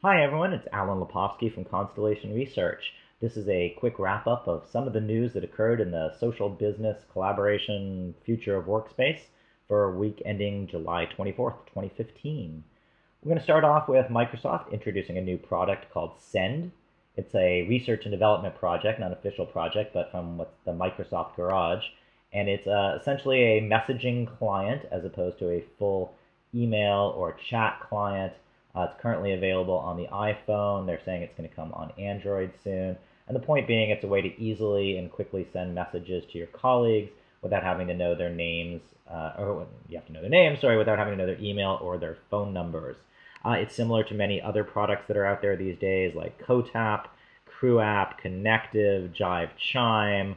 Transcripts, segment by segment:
Hi everyone, it's Alan Lepofsky from Constellation Research. This is a quick wrap-up of some of the news that occurred in the social business collaboration future of workspace for a week ending July 24th, 2015. We're going to start off with Microsoft introducing a new product called Send. It's a research and development project, not an official project, but from what's the Microsoft Garage. And it's essentially a messaging client as opposed to a full email or chat client. It's currently available on the iPhone. They're saying it's going to come on Android soon. And the point being, it's a way to easily and quickly send messages to your colleagues without having to know their names, without having to know their email or their phone numbers. It's similar to many other products that are out there these days, like CoTap, CrewApp, Connective, Jive Chime,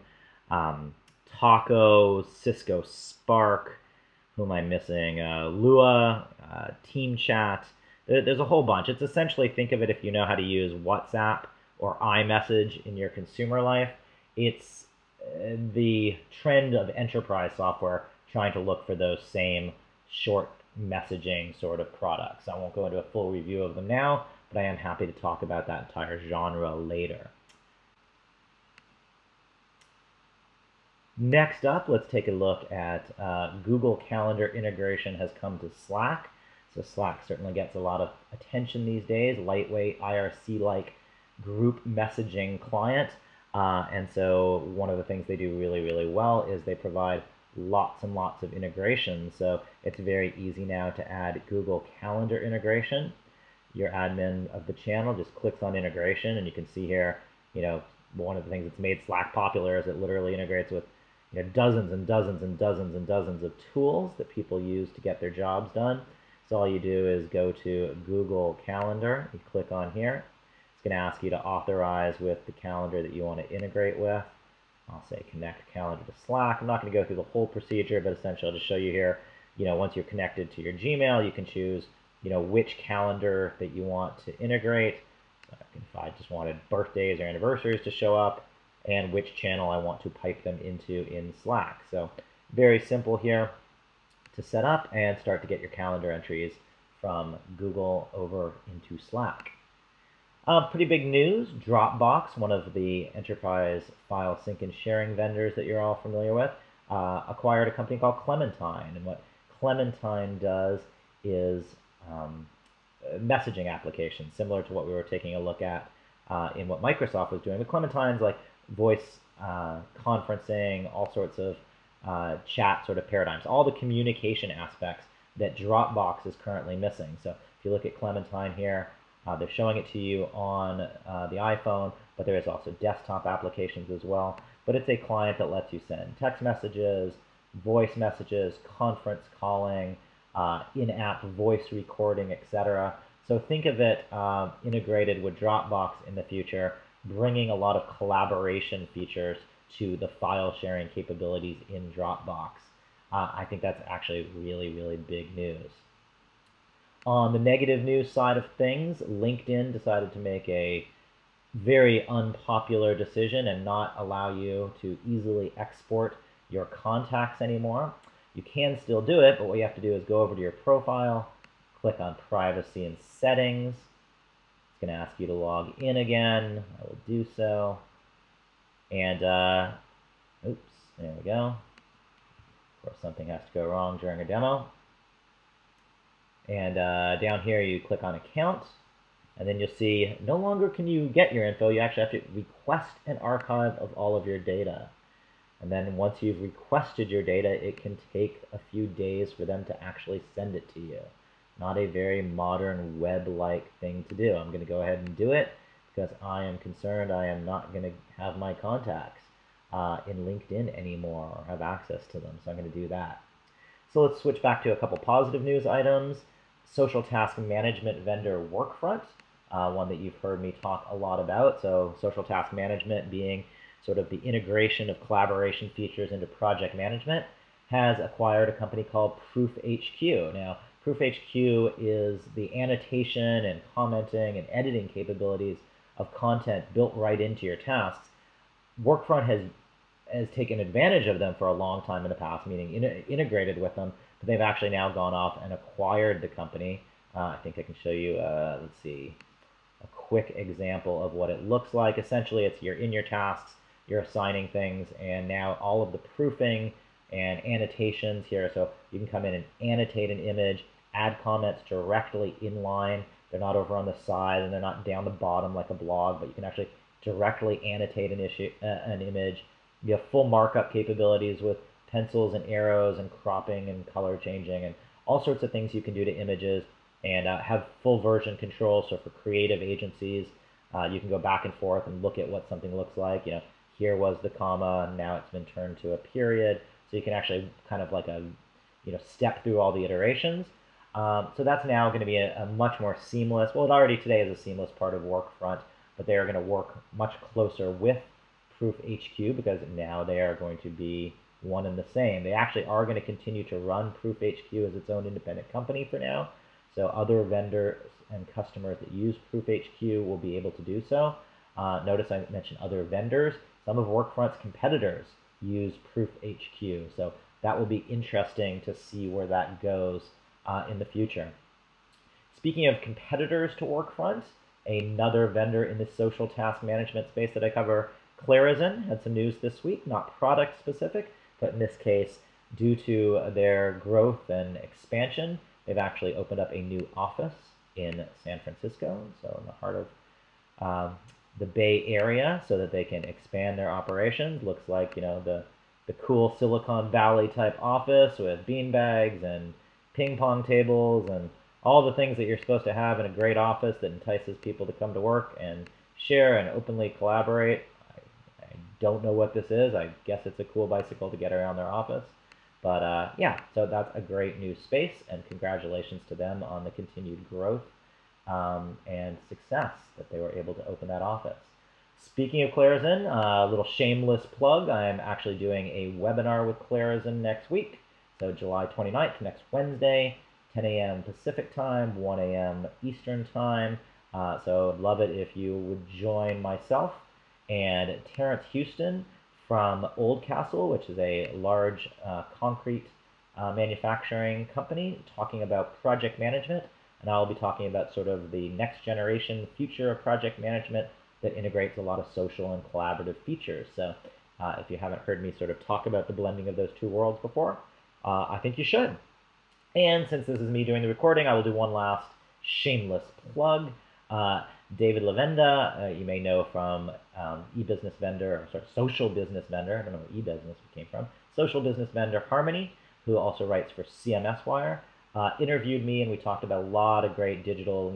Taco, Cisco Spark, who am I missing? Lua, Team Chat. There's a whole bunch. It's essentially, think of it if you know how to use WhatsApp or iMessage in your consumer life. It's the trend of enterprise software trying to look for those same short messaging sort of products. I won't go into a full review of them now, but I am happy to talk about that entire genre later. Next up, let's take a look at Google Calendar integration has come to Slack. So Slack certainly gets a lot of attention these days, lightweight, IRC-like group messaging client. And so one of the things they do really, really well is they provide lots and lots of integrations. So it's very easy now to add Google Calendar integration. Your admin of the channel just clicks on integration, and you can see here, one of the things that's made Slack popular is it literally integrates with dozens and dozens and dozens and dozens of tools that people use to get their jobs done. So all you do is go to Google Calendar, you click on here. It's going to ask you to authorize with the calendar that you want to integrate with. I'll say connect calendar to Slack. I'm not going to go through the whole procedure, but essentially I'll just show you here, once you're connected to your Gmail, you can choose, which calendar that you want to integrate. If I just wanted birthdays or anniversaries to show up, and which channel I want to pipe them into in Slack. So very simple here to set up and start to get your calendar entries from Google over into Slack. Pretty big news, Dropbox, one of the enterprise file sync and sharing vendors that you're all familiar with, acquired a company called Clementine. And what Clementine does is messaging applications, similar to what we were taking a look at in what Microsoft was doing. But Clementine's like voice conferencing, all sorts of chat sort of paradigms, all the communication aspects that Dropbox is currently missing. So if you look at Clementine here, they're showing it to you on the iPhone, but there is also desktop applications as well. But it's a client that lets you send text messages, voice messages, conference calling, in-app voice recording, etc. So think of it integrated with Dropbox in the future, bringing a lot of collaboration features to the file sharing capabilities in Dropbox. I think that's actually really, really big news. On the negative news side of things, LinkedIn decided to make a very unpopular decision and not allow you to easily export your contacts anymore. You can still do it, but what you have to do is go over to your profile, click on privacy and settings. It's going to ask you to log in again. I will do so. And, oops, there we go. Of course, something has to go wrong during a demo. And down here, you click on account, and then you'll see no longer can you get your info. You actually have to request an archive of all of your data. And then once you've requested your data, it can take a few days for them to actually send it to you. Not a very modern web-like thing to do. I'm going to go ahead and do it because I am concerned I am not going to have my contacts in LinkedIn anymore or have access to them. So I'm going to do that. So let's switch back to a couple positive news items. Social task management vendor Workfront, one that you've heard me talk a lot about. So social task management being sort of the integration of collaboration features into project management, has acquired a company called ProofHQ. Now, ProofHQ is the annotation and commenting and editing capabilities of content built right into your tasks. Workfront has taken advantage of them for a long time in the past, meaning integrated with them, but they've actually now gone off and acquired the company. I think I can show you, let's see, quick example of what it looks like. Essentially, it's you're in your tasks, you're assigning things, and now all of the proofing and annotations here. So you can come in and annotate an image, add comments directly in line. They're not over on the side and they're not down the bottom like a blog, but you can actually directly annotate an image. You have full markup capabilities with pencils and arrows and cropping and color changing and all sorts of things you can do to images, and have full version control. So for creative agencies, you can go back and forth and look at what something looks like. Here was the comma, and now it's been turned to a period. So you can actually kind of like step through all the iterations. So that's now going to be a much more seamless, well, it already today is a seamless part of Workfront, but they are going to work much closer with Proof HQ because now they are going to be one and the same. They actually are going to continue to run Proof HQ as its own independent company for now. So other vendors and customers that use Proof HQ will be able to do so. Notice I mentioned other vendors. Some of Workfront's competitors use Proof HQ. So that will be interesting to see where that goes in the future. Speaking of competitors to Workfront, another vendor in the social task management space that I cover, Clarizen, had some news this week, not product specific, but in this case, due to their growth and expansion, they've actually opened up a new office in San Francisco, so in the heart of the Bay Area, so that they can expand their operations. Looks like, the cool Silicon Valley type office with beanbags and ping pong tables and all the things that you're supposed to have in a great office that entices people to come to work and share and openly collaborate. I don't know what this is. I guess it's a cool bicycle to get around their office. But yeah, so that's a great new space, and congratulations to them on the continued growth and success that they were able to open that office. Speaking of Clarizen, a little shameless plug, I'm actually doing a webinar with Clarizen next week. So July 29th, next Wednesday, 10 a.m. Pacific time, 1 a.m. Eastern time. So I'd love it if you would join myself and Terrence Houston from Oldcastle, which is a large concrete manufacturing company, talking about project management. And I'll be talking about sort of the next generation future of project management that integrates a lot of social and collaborative features. So if you haven't heard me sort of talk about the blending of those two worlds before, I think you should. And since this is me doing the recording, I will do one last shameless plug. David Lavenda, you may know from e-business vendor, or sort of social business vendor, I don't know where e-business came from, social business vendor Harmony, who also writes for CMS Wire, interviewed me, and we talked about a lot of great digital,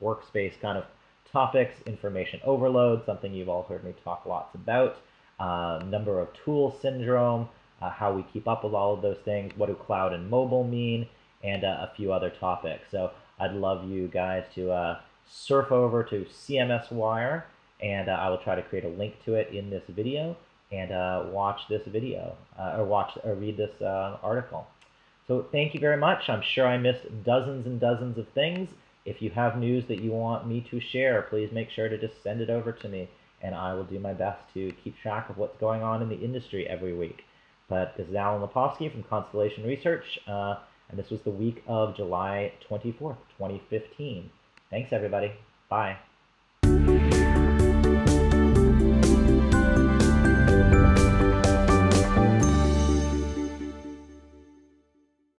workspace kind of topics, information overload, something you've all heard me talk lots about, number of tool syndrome, how we keep up with all of those things, what do cloud and mobile mean, and a few other topics. So I'd love you guys to surf over to CMS Wire, and I will try to create a link to it in this video, and watch this video, or read this article. So thank you very much. I'm sure I missed dozens and dozens of things. If you have news that you want me to share, please make sure to just send it over to me, and I will do my best to keep track of what's going on in the industry every week. But this is Alan Lepovsky from Constellation Research, and this was the week of July 24th, 2015. Thanks, everybody. Bye.